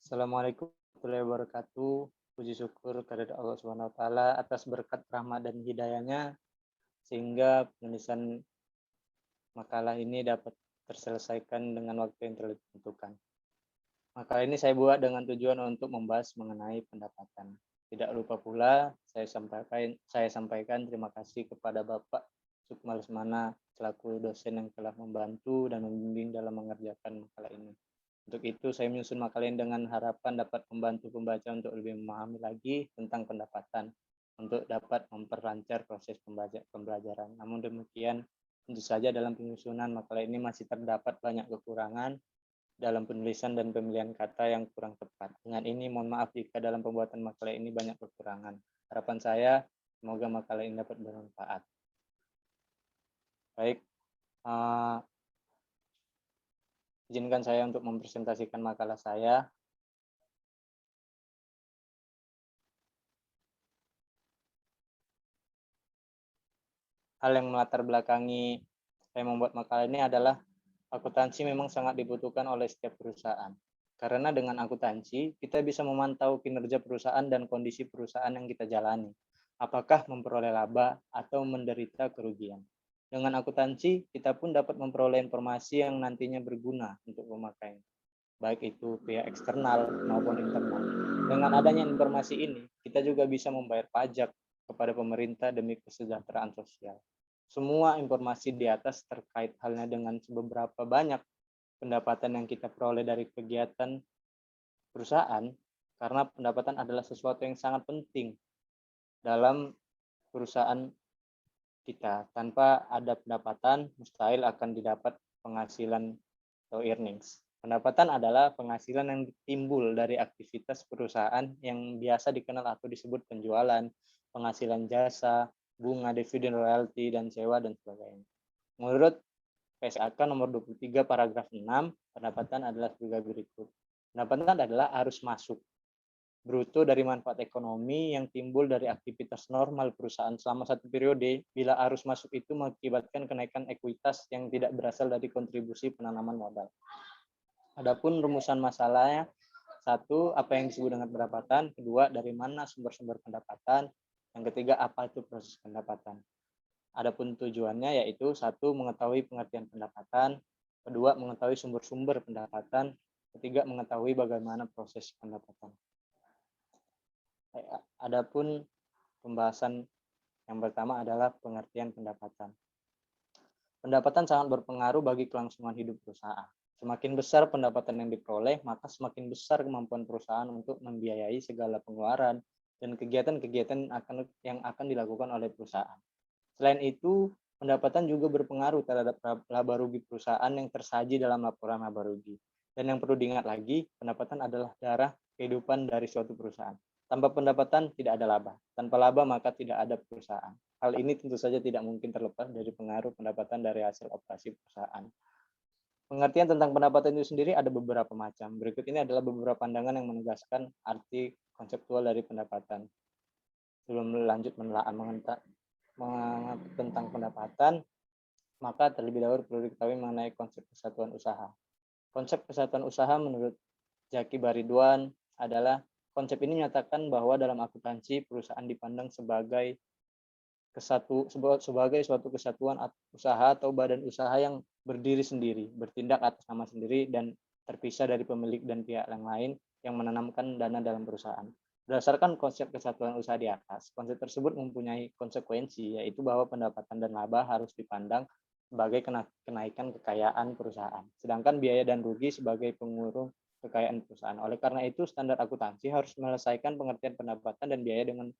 Assalamualaikum warahmatullahi wabarakatuh. Puji syukur kehadirat Allah Subhanahu wa taala atas berkat rahmat dan hidayahnya sehingga penulisan makalah ini dapat terselesaikan dengan waktu yang telah ditentukan. Makalah ini saya buat dengan tujuan untuk membahas mengenai pendapatan. Tidak lupa pula saya sampaikan terima kasih kepada Bapak Sukma Lesmana selaku dosen yang telah membantu dan membimbing dalam mengerjakan makalah ini. Untuk itu, saya menyusun makalah ini dengan harapan dapat membantu pembaca untuk lebih memahami lagi tentang pendapatan, untuk dapat memperlancar proses pembelajaran. Namun demikian, tentu saja dalam penyusunan makalah ini masih terdapat banyak kekurangan dalam penulisan dan pemilihan kata yang kurang tepat. Dengan ini, mohon maaf jika dalam pembuatan makalah ini banyak kekurangan. Harapan saya, semoga makalah ini dapat bermanfaat. Baik, izinkan saya untuk mempresentasikan makalah saya. Hal yang melatar belakangi saya membuat makalah ini adalah akuntansi memang sangat dibutuhkan oleh setiap perusahaan. Karena dengan akuntansi, kita bisa memantau kinerja perusahaan dan kondisi perusahaan yang kita jalani. Apakah memperoleh laba atau menderita kerugian. Dengan akuntansi, kita pun dapat memperoleh informasi yang nantinya berguna untuk pemakai, baik itu pihak eksternal maupun internal. Dengan adanya informasi ini, kita juga bisa membayar pajak kepada pemerintah demi kesejahteraan sosial. Semua informasi di atas terkait halnya dengan beberapa banyak pendapatan yang kita peroleh dari kegiatan perusahaan, karena pendapatan adalah sesuatu yang sangat penting dalam perusahaan kita. Tanpa ada pendapatan, mustahil akan didapat penghasilan atau earnings. Pendapatan adalah penghasilan yang timbul dari aktivitas perusahaan yang biasa dikenal atau disebut penjualan, penghasilan jasa, bunga, dividen, royalti, dan sewa, dan sebagainya. Menurut PSAK nomor 23 paragraf 6, pendapatan adalah sebagai berikut. Pendapatan adalah arus masuk bruto dari manfaat ekonomi yang timbul dari aktivitas normal perusahaan selama satu periode bila arus masuk itu mengakibatkan kenaikan ekuitas yang tidak berasal dari kontribusi penanaman modal. Adapun rumusan masalahnya, satu, apa yang disebut dengan pendapatan, kedua, dari mana sumber-sumber pendapatan, yang ketiga, apa itu proses pendapatan. Adapun tujuannya yaitu satu, mengetahui pengertian pendapatan, kedua, mengetahui sumber-sumber pendapatan, ketiga, mengetahui bagaimana proses pendapatan. Adapun pembahasan yang pertama adalah pengertian pendapatan. Pendapatan sangat berpengaruh bagi kelangsungan hidup perusahaan. Semakin besar pendapatan yang diperoleh, maka semakin besar kemampuan perusahaan untuk membiayai segala pengeluaran dan kegiatan-kegiatan yang akan dilakukan oleh perusahaan. Selain itu, pendapatan juga berpengaruh terhadap laba rugi perusahaan yang tersaji dalam laporan laba rugi. Dan yang perlu diingat lagi, pendapatan adalah darah kehidupan dari suatu perusahaan. Tanpa pendapatan tidak ada laba. Tanpa laba maka tidak ada perusahaan. Hal ini tentu saja tidak mungkin terlepas dari pengaruh pendapatan dari hasil operasi perusahaan. Pengertian tentang pendapatan itu sendiri ada beberapa macam. Berikut ini adalah beberapa pandangan yang menegaskan arti konseptual dari pendapatan. Sebelum lanjut menelaah tentang pendapatan, maka terlebih dahulu perlu diketahui mengenai konsep kesatuan usaha. Konsep kesatuan usaha menurut Zaki Baridwan adalah konsep ini menyatakan bahwa dalam akuntansi perusahaan dipandang sebagai suatu kesatuan usaha atau badan usaha yang berdiri sendiri, bertindak atas nama sendiri dan terpisah dari pemilik dan pihak yang lain yang menanamkan dana dalam perusahaan. Berdasarkan konsep kesatuan usaha di atas, konsep tersebut mempunyai konsekuensi, yaitu bahwa pendapatan dan laba harus dipandang sebagai kenaikan kekayaan perusahaan, sedangkan biaya dan rugi sebagai pengurung kekayaan perusahaan. Oleh karena itu, standar akuntansi harus menyelesaikan pengertian pendapatan dan biaya dengan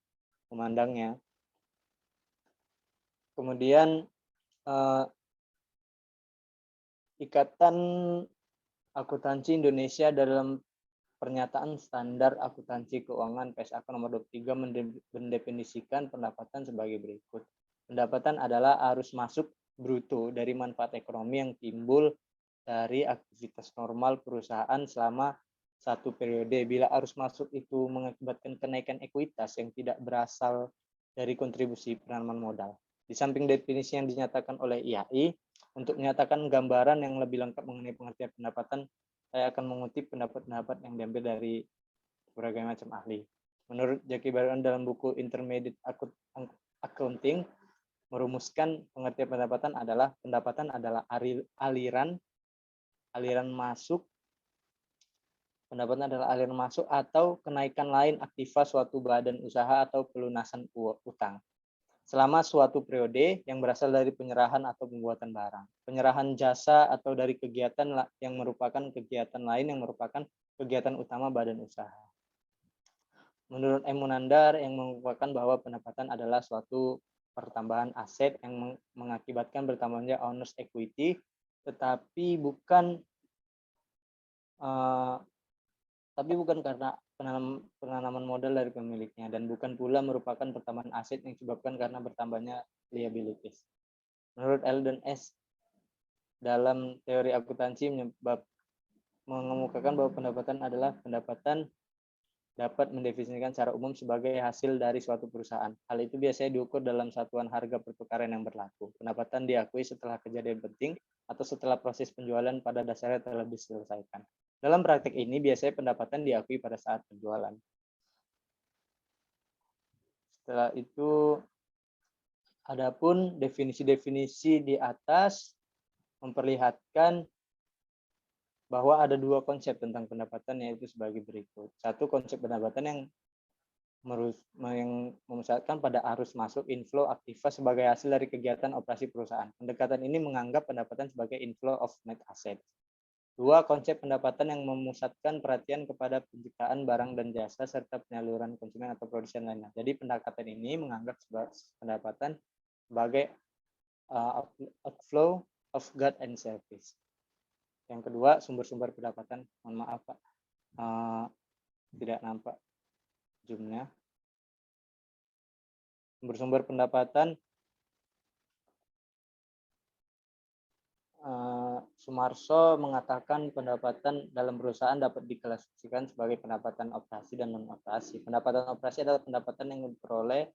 memandangnya. Kemudian Ikatan Akuntansi Indonesia dalam pernyataan standar akuntansi keuangan PSAK nomor 23 mendefinisikan pendapatan sebagai berikut. Pendapatan adalah arus masuk bruto dari manfaat ekonomi yang timbul dari aktivitas normal perusahaan selama satu periode. Bila arus masuk itu mengakibatkan kenaikan ekuitas yang tidak berasal dari kontribusi penanaman modal. Di samping definisi yang dinyatakan oleh IAI, Untuk menyatakan gambaran yang lebih lengkap mengenai pengertian pendapatan, saya akan mengutip pendapat-pendapat yang diambil dari berbagai macam ahli. Menurut Jackie Byron dalam buku Intermediate Accounting, merumuskan pengertian pendapatan adalah aliran masuk. Pendapatan adalah aliran masuk atau kenaikan lain aktiva suatu badan usaha atau pelunasan utang selama suatu periode yang berasal dari penyerahan atau pembuatan barang, penyerahan jasa atau dari kegiatan yang merupakan kegiatan lain yang merupakan kegiatan utama badan usaha. Menurut M. Munandar yang mengukuhkan bahwa pendapatan adalah suatu pertambahan aset yang mengakibatkan bertambahnya owner's equity, tetapi bukan karena penanaman modal dari pemiliknya, dan bukan pula merupakan pertambahan aset yang disebabkan karena bertambahnya liabilities. Menurut L dan S dalam teori akuntansi mengemukakan bahwa pendapatan dapat mendefinisikan secara umum sebagai hasil dari suatu perusahaan. Hal itu biasanya diukur dalam satuan harga pertukaran yang berlaku. Pendapatan diakui setelah kejadian penting atau setelah proses penjualan pada dasarnya telah diselesaikan. Dalam praktik ini biasanya pendapatan diakui pada saat penjualan. Setelah itu, adapun definisi-definisi di atas memperlihatkan bahwa ada dua konsep tentang pendapatan, yaitu sebagai berikut. Satu, konsep pendapatan yang memusatkan pada arus masuk inflow aktiva sebagai hasil dari kegiatan operasi perusahaan. Pendekatan ini menganggap pendapatan sebagai inflow of net asset. Dua, konsep pendapatan yang memusatkan perhatian kepada penciptaan barang dan jasa serta penyaluran konsumen atau produsen lainnya. Jadi pendekatan ini menganggap pendapatan sebagai outflow of goods and service. Yang kedua, sumber-sumber pendapatan. Mohon maaf Pak, tidak nampak zoom-nya. Sumber-sumber pendapatan, Sumarso mengatakan pendapatan dalam perusahaan dapat diklasifikasikan sebagai pendapatan operasi dan non-operasi. Pendapatan operasi adalah pendapatan yang diperoleh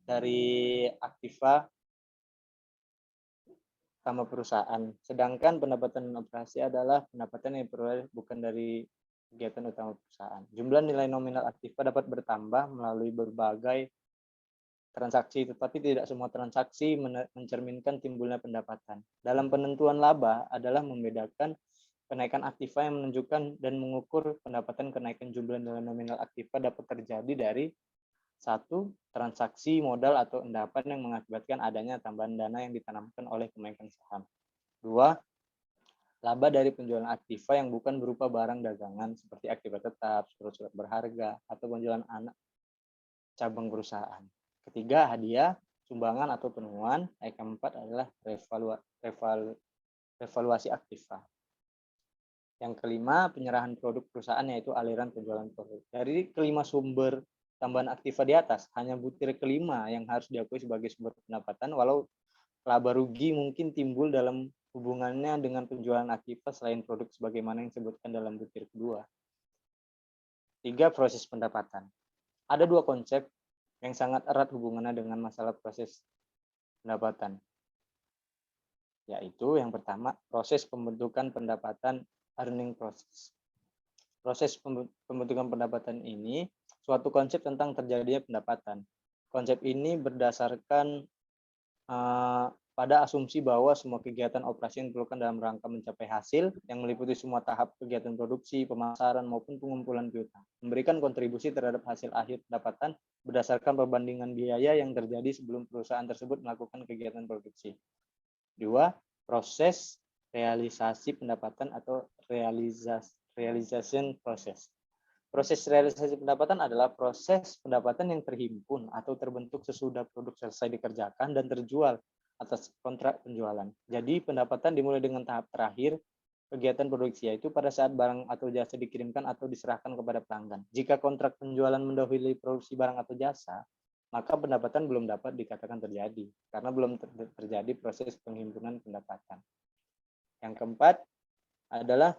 dari aktiva utama perusahaan. Sedangkan pendapatan non-operasi adalah pendapatan yang diperoleh bukan dari kegiatan utama perusahaan. Jumlah nilai nominal aktiva dapat bertambah melalui berbagai transaksi, tetapi tidak semua transaksi mencerminkan timbulnya pendapatan. Dalam penentuan laba adalah membedakan kenaikan aktiva yang menunjukkan dan mengukur pendapatan. Kenaikan jumlah nilai nominal aktiva dapat terjadi dari satu, transaksi modal atau endapan yang mengakibatkan adanya tambahan dana yang ditanamkan oleh pemegang saham. Dua, laba dari penjualan aktiva yang bukan berupa barang dagangan seperti aktiva tetap, surat-surat berharga, atau penjualan anak cabang perusahaan. Ketiga, hadiah, sumbangan atau penemuan. Yang keempat adalah revaluasi aktiva. Yang kelima, penyerahan produk perusahaan, yaitu aliran penjualan produk. Dari kelima sumber tambahan aktiva di atas, hanya butir kelima yang harus diakui sebagai sumber pendapatan, walau laba rugi mungkin timbul dalam hubungannya dengan penjualan aktiva selain produk sebagaimana yang disebutkan dalam butir kedua. Tiga, proses pendapatan. Ada dua konsep yang sangat erat hubungannya dengan masalah proses pendapatan, yaitu yang pertama, proses pembentukan pendapatan, earning process. Proses pembentukan pendapatan ini suatu konsep tentang terjadinya pendapatan. Konsep ini berdasarkan pada asumsi bahwa semua kegiatan operasi yang diperlukan dalam rangka mencapai hasil yang meliputi semua tahap kegiatan produksi, pemasaran, maupun pengumpulan piutang, memberikan kontribusi terhadap hasil akhir pendapatan berdasarkan perbandingan biaya yang terjadi sebelum perusahaan tersebut melakukan kegiatan produksi. Dua, proses realisasi pendapatan atau realization process. Proses realisasi pendapatan adalah proses pendapatan yang terhimpun atau terbentuk sesudah produk selesai dikerjakan dan terjual atas kontrak penjualan. Jadi pendapatan dimulai dengan tahap terakhir kegiatan produksi, yaitu pada saat barang atau jasa dikirimkan atau diserahkan kepada pelanggan. Jika kontrak penjualan mendahului produksi barang atau jasa, maka pendapatan belum dapat dikatakan terjadi karena belum terjadi proses penghimpunan pendapatan. Yang keempat adalah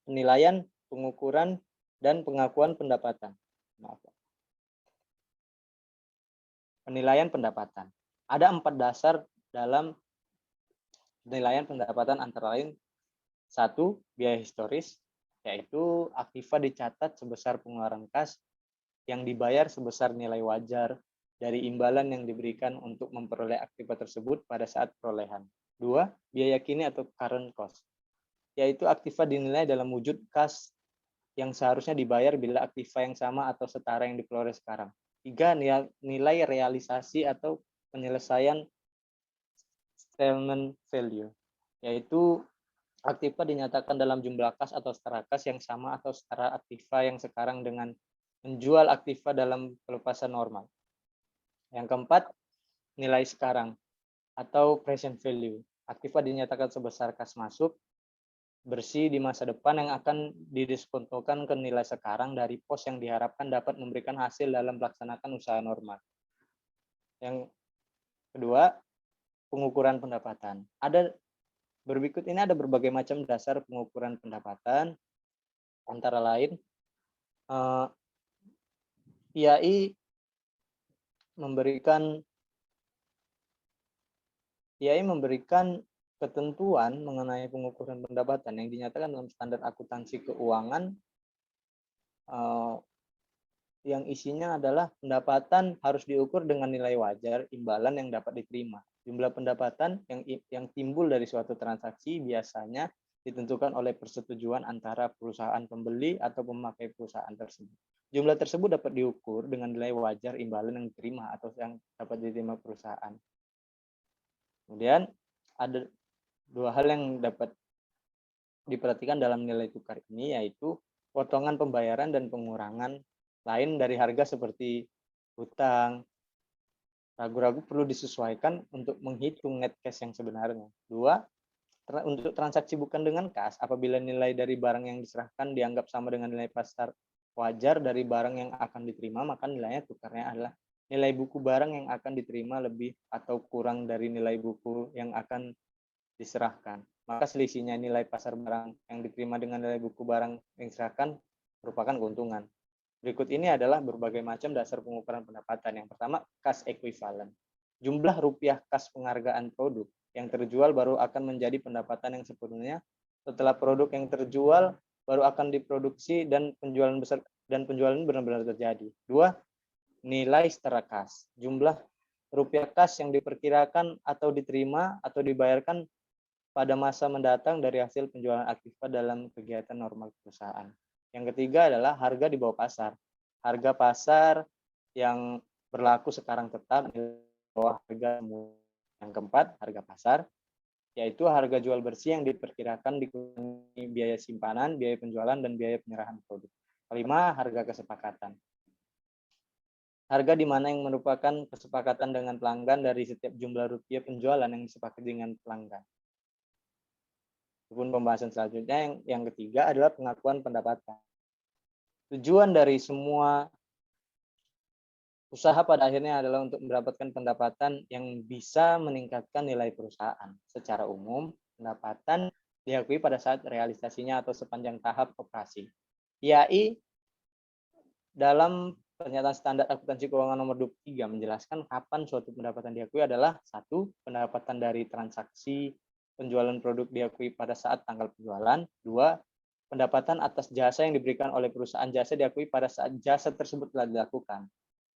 penilaian, pengukuran, dan pengakuan pendapatan. Penilaian pendapatan. Ada 4 dasar dalam Penilaian pendapatan antara lain: 1. Biaya historis, yaitu aktiva dicatat sebesar pengeluaran kas yang dibayar sebesar nilai wajar dari imbalan yang diberikan untuk memperoleh aktiva tersebut pada saat perolehan. 2. Biaya kini atau current cost, yaitu aktiva dinilai dalam wujud kas yang seharusnya dibayar bila aktiva yang sama atau setara yang diperoleh sekarang. 3. Nilai realisasi atau penyelesaian settlement value, yaitu aktiva dinyatakan dalam jumlah kas atau setara kas yang sama atau setara aktiva yang sekarang dengan menjual aktiva dalam pelepasan normal. Yang keempat, nilai sekarang atau present value. Aktiva dinyatakan sebesar kas masuk bersih di masa depan yang akan didiskontokan ke nilai sekarang dari pos yang diharapkan dapat memberikan hasil dalam melaksanakan usaha normal. Yang kedua, pengukuran pendapatan. Berikut ini ada berbagai macam dasar pengukuran pendapatan, antara lain PAI memberikan ketentuan mengenai pengukuran pendapatan yang dinyatakan dalam standar akuntansi keuangan, yang isinya adalah pendapatan harus diukur dengan nilai wajar imbalan yang dapat diterima. Jumlah pendapatan yang timbul dari suatu transaksi biasanya ditentukan oleh persetujuan antara perusahaan pembeli atau pemakai perusahaan tersebut. Jumlah tersebut dapat diukur dengan nilai wajar imbalan yang diterima atau yang dapat diterima perusahaan. Kemudian ada dua hal yang dapat diperhatikan dalam nilai tukar ini, yaitu potongan pembayaran dan pengurangan lain dari harga seperti hutang. Ragu-ragu perlu disesuaikan untuk menghitung net cash yang sebenarnya. 2. Untuk transaksi bukan dengan kas, apabila nilai dari barang yang diserahkan dianggap sama dengan nilai pasar wajar dari barang yang akan diterima, maka nilainya tukarnya adalah nilai buku barang yang akan diterima lebih atau kurang dari nilai buku yang akan diserahkan. Maka selisihnya nilai pasar barang yang diterima dengan nilai buku barang yang diserahkan merupakan keuntungan. Berikut ini adalah berbagai macam dasar pengukuran pendapatan. Yang pertama, kas ekuivalen. Jumlah rupiah kas penghargaan produk yang terjual baru akan menjadi pendapatan yang sepenuhnya setelah produk yang terjual baru akan diproduksi dan penjualan benar-benar terjadi. 2. Nilai setara kas. Jumlah rupiah kas yang diperkirakan atau diterima atau dibayarkan pada masa mendatang dari hasil penjualan aktiva dalam kegiatan normal perusahaan. Yang ketiga adalah harga di bawah pasar. Harga pasar yang berlaku sekarang tetap di bawah harga. Yang keempat, harga pasar, yaitu harga jual bersih yang diperkirakan dikurangi biaya simpanan, biaya penjualan, dan biaya penyerahan produk. Kelima, harga kesepakatan. Harga di mana yang merupakan kesepakatan dengan pelanggan dari setiap jumlah rupiah penjualan yang disepakati dengan pelanggan. Pembahasan selanjutnya yang ketiga adalah pengakuan pendapatan. Tujuan dari semua usaha pada akhirnya adalah untuk mendapatkan pendapatan yang bisa meningkatkan nilai perusahaan. Secara umum, pendapatan diakui pada saat realisasinya atau sepanjang tahap operasi. PAI dalam pernyataan standar akuntansi keuangan nomor 23 menjelaskan kapan suatu pendapatan diakui adalah: 1. Pendapatan dari transaksi penjualan produk diakui pada saat tanggal penjualan. 2. Pendapatan atas jasa yang diberikan oleh perusahaan jasa diakui pada saat jasa tersebut telah dilakukan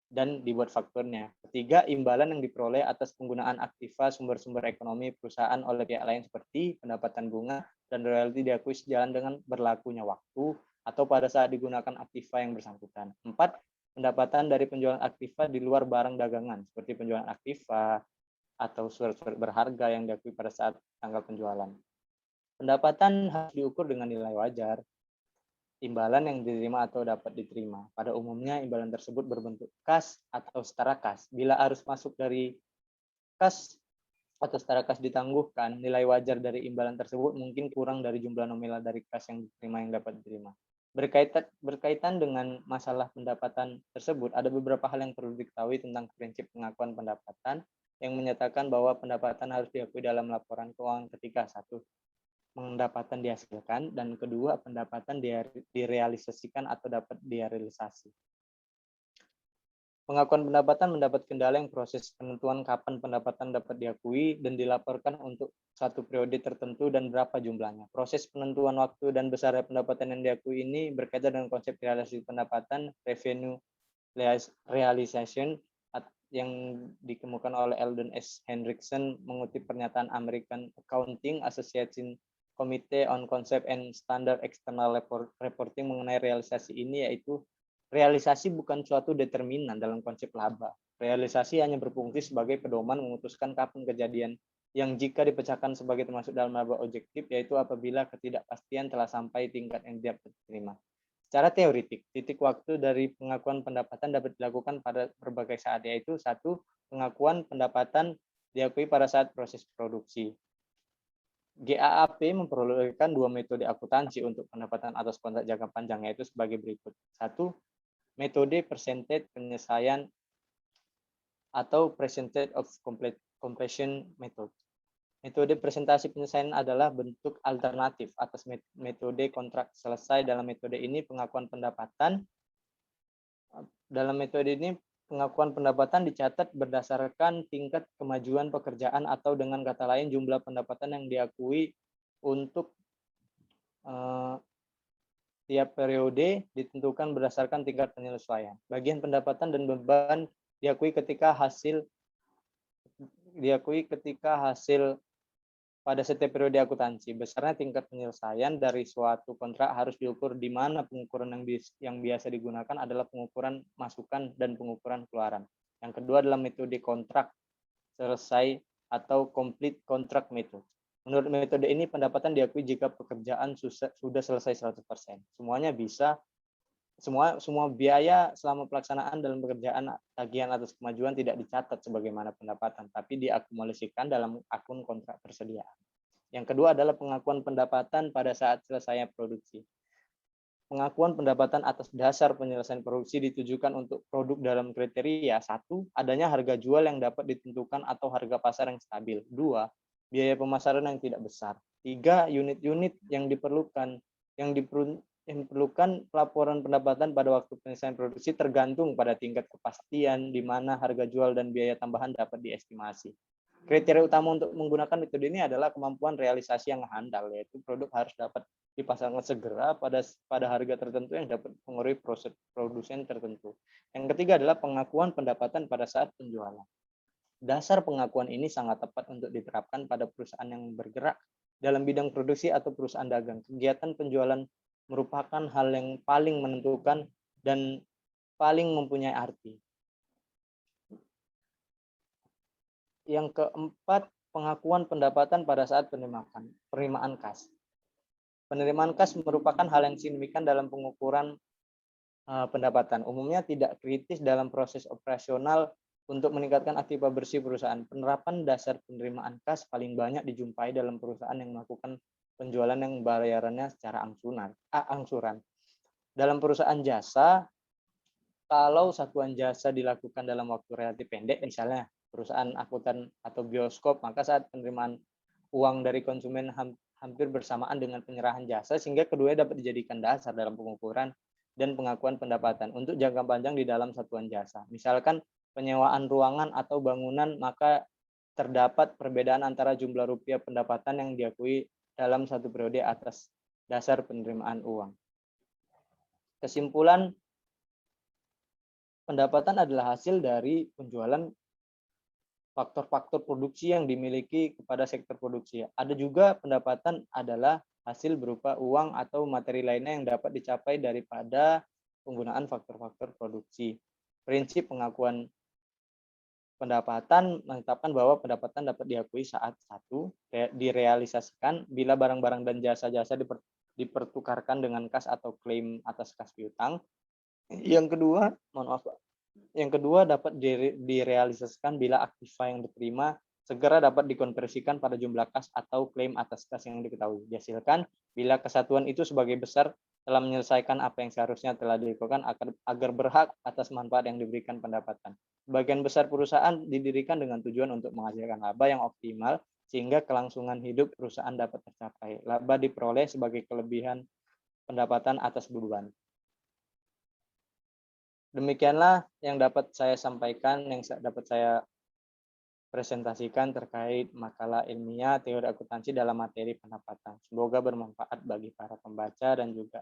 dan dibuat fakturnya. 3. Imbalan yang diperoleh atas penggunaan aktiva sumber-sumber ekonomi perusahaan oleh pihak lain seperti pendapatan bunga dan royalti diakui sejalan dengan berlakunya waktu atau pada saat digunakan aktiva yang bersangkutan. 4. Pendapatan dari penjualan aktiva di luar barang dagangan seperti penjualan aktiva atau surat-surat berharga yang diakui pada saat tanggal penjualan. Pendapatan harus diukur dengan nilai wajar imbalan yang diterima atau dapat diterima. Pada umumnya, imbalan tersebut berbentuk kas atau setara kas. Bila arus masuk dari kas atau setara kas ditangguhkan, nilai wajar dari imbalan tersebut mungkin kurang dari jumlah nominal dari kas yang diterima yang dapat diterima. Berkaitan dengan masalah pendapatan tersebut, ada beberapa hal yang perlu diketahui tentang prinsip pengakuan pendapatan yang menyatakan bahwa pendapatan harus diakui dalam laporan keuangan ketika: 1. Pendapatan dihasilkan, dan kedua, pendapatan direalisasikan atau dapat direalisasi. Pengakuan pendapatan mendapat kendala yang proses penentuan kapan pendapatan dapat diakui dan dilaporkan untuk satu periode tertentu dan berapa jumlahnya. Proses penentuan waktu dan besar pendapatan yang diakui ini berkaitan dengan konsep realisasi pendapatan, revenue realization, yang dikemukakan oleh Eldon S. Hendrickson mengutip pernyataan American Accounting Association Committee on Concept and Standard External Reporting mengenai realisasi ini, yaitu realisasi bukan suatu determinan dalam konsep laba. Realisasi hanya berfungsi sebagai pedoman memutuskan kapan kejadian yang jika dipecahkan sebagai termasuk dalam laba objektif, yaitu apabila ketidakpastian telah sampai tingkat yang dapat diterima. Secara teoritik, titik waktu dari pengakuan pendapatan dapat dilakukan pada berbagai saat, yaitu satu, pengakuan pendapatan diakui pada saat proses produksi. GAAP memperolehkan dua metode akuntansi untuk pendapatan atas kontrak jangka panjang, yaitu sebagai berikut. Satu, metode percentage penyelesaian atau percentage of completion method. Metode presentasi penyelesaian adalah bentuk alternatif atas metode kontrak selesai. Dalam metode ini pengakuan pendapatan dicatat berdasarkan tingkat kemajuan pekerjaan atau dengan kata lain jumlah pendapatan yang diakui untuk tiap periode ditentukan berdasarkan tingkat penyelesaian. Bagian pendapatan dan beban diakui ketika hasil pada setiap periode akuntansi. Besarnya tingkat penyelesaian dari suatu kontrak harus diukur, di mana pengukuran yang biasa digunakan adalah pengukuran masukan dan pengukuran keluaran. Yang kedua adalah metode kontrak selesai atau complete contract method. Menurut metode ini, pendapatan diakui jika pekerjaan sudah selesai 100%. Semua biaya selama pelaksanaan dalam pekerjaan tagihan atas kemajuan tidak dicatat sebagaimana pendapatan, tapi diakumulasikan dalam akun kontrak persediaan. Yang kedua adalah pengakuan pendapatan pada saat selesainya produksi. Pengakuan pendapatan atas dasar penyelesaian produksi ditujukan untuk produk dalam kriteria: satu, adanya harga jual yang dapat ditentukan atau harga pasar yang stabil. Dua, biaya pemasaran yang tidak besar. Tiga, unit-unit yang diperlukan pelaporan pendapatan pada waktu penyelesaian produksi tergantung pada tingkat kepastian di mana harga jual dan biaya tambahan dapat diestimasi. Kriteria utama untuk menggunakan metode ini adalah kemampuan realisasi yang handal, yaitu produk harus dapat dipasarkan segera pada harga tertentu yang dapat mengurangi proses produsen tertentu. Yang ketiga adalah pengakuan pendapatan pada saat penjualan. Dasar pengakuan ini sangat tepat untuk diterapkan pada perusahaan yang bergerak dalam bidang produksi atau perusahaan dagang. Kegiatan penjualan merupakan hal yang paling menentukan dan paling mempunyai arti. Yang keempat, pengakuan pendapatan pada saat penerimaan kas. Penerimaan kas merupakan hal yang signifikan dalam pengukuran pendapatan. Umumnya tidak kritis dalam proses operasional untuk meningkatkan aktiva bersih perusahaan. Penerapan dasar penerimaan kas paling banyak dijumpai dalam perusahaan yang melakukan penjualan yang bayarannya secara angsuran. Dalam perusahaan jasa, kalau satuan jasa dilakukan dalam waktu relatif pendek, misalnya perusahaan akuntan atau bioskop, maka saat penerimaan uang dari konsumen hampir bersamaan dengan penyerahan jasa, sehingga keduanya dapat dijadikan dasar dalam pengukuran dan pengakuan pendapatan untuk jangka panjang di dalam satuan jasa. Misalkan penyewaan ruangan atau bangunan, maka terdapat perbedaan antara jumlah rupiah pendapatan yang diakui dalam satu periode atas dasar penerimaan uang. Kesimpulan, pendapatan adalah hasil dari penjualan faktor-faktor produksi yang dimiliki kepada sektor produksi. Ada juga pendapatan adalah hasil berupa uang atau materi lainnya yang dapat dicapai daripada penggunaan faktor-faktor produksi. Prinsip pengakuan pendapatan menetapkan bahwa pendapatan dapat diakui saat satu, direalisasikan bila barang-barang dan jasa-jasa dipertukarkan dengan kas atau klaim atas kas piutang. Yang kedua dapat direalisasikan bila aktiva yang diterima segera dapat dikonversikan pada jumlah kas atau klaim atas kas yang diketahui. Dihasilkan bila kesatuan itu sebagai besar telah menyelesaikan apa yang seharusnya telah dilakukan agar berhak atas manfaat yang diberikan pendapatan. Sebagian besar perusahaan didirikan dengan tujuan untuk menghasilkan laba yang optimal sehingga kelangsungan hidup perusahaan dapat tercapai. Laba diperoleh sebagai kelebihan pendapatan atas beban. Demikianlah yang dapat saya sampaikan, yang dapat saya presentasikan terkait makalah ilmiah teori akuntansi dalam materi pendapatan. Semoga bermanfaat bagi para pembaca dan juga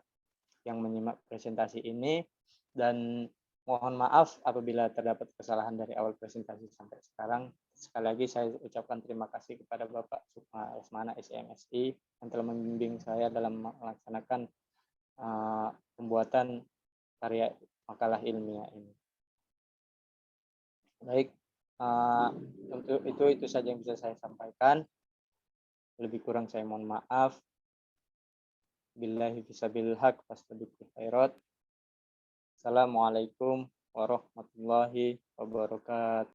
yang menyimak presentasi ini, dan mohon maaf apabila terdapat kesalahan dari awal presentasi sampai sekarang. Sekali lagi saya ucapkan terima kasih kepada Bapak Sukma Lesmana SMSI yang telah membimbing saya dalam melaksanakan pembuatan karya makalah ilmiah ini. Baik, untuk itu saja yang bisa saya sampaikan. Lebih kurang saya mohon maaf. Billahi fisabil haq fastabiqul khairat. Assalamualaikum warahmatullahi wabarakatuh.